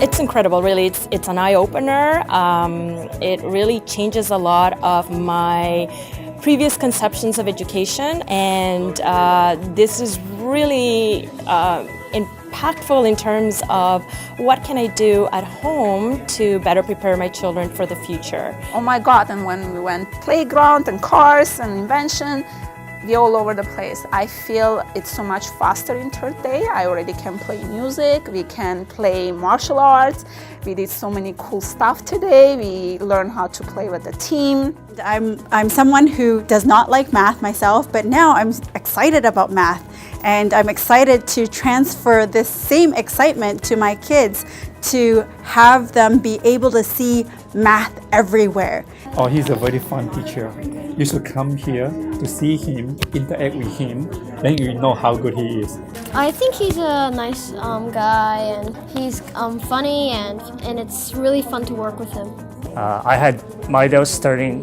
It's incredible, really. It's an eye-opener. It really changes a lot of my previous conceptions of education, and this is really impactful in terms of what can I do at home to better prepare my children for the future. Oh my God, and when we went playground and cars and invention, we all over the place. I feel it's so much faster in third day. I already can play music, we can play martial arts. We did so many cool stuff today. We learned how to play with the team. I'm someone who does not like math myself, but now I'm excited about math. And I'm excited to transfer this same excitement to my kids, to have them be able to see math everywhere. Oh, he's a very fun teacher. You should come here to see him, interact with him, then you know how good he is. I think he's a nice guy, and he's funny, and it's really fun to work with him. I had my doubts starting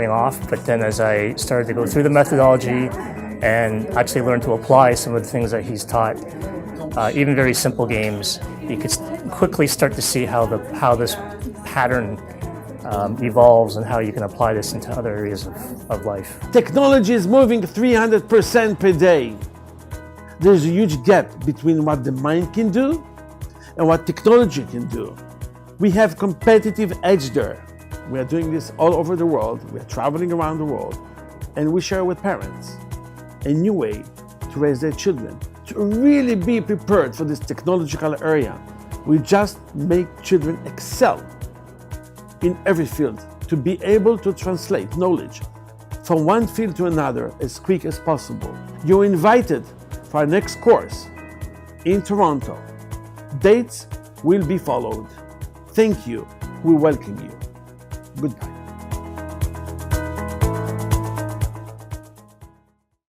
off, but then as I started to go through the methodology and actually learn to apply some of the things that he's taught, even very simple games, you could quickly start to see how this pattern evolves and how you can apply this into other areas of life. Technology is moving 300% per day. There's a huge gap between what the mind can do and what technology can do. We have competitive edge there. We are doing this all over the world. We are traveling around the world, and we share with parents a new way to raise their children, to really be prepared for this technological area. We just make children excel in every field, to be able to translate knowledge from one field to another as quick as possible. You're invited for our next course in Toronto. Dates will be followed. Thank you. We welcome you. Goodbye.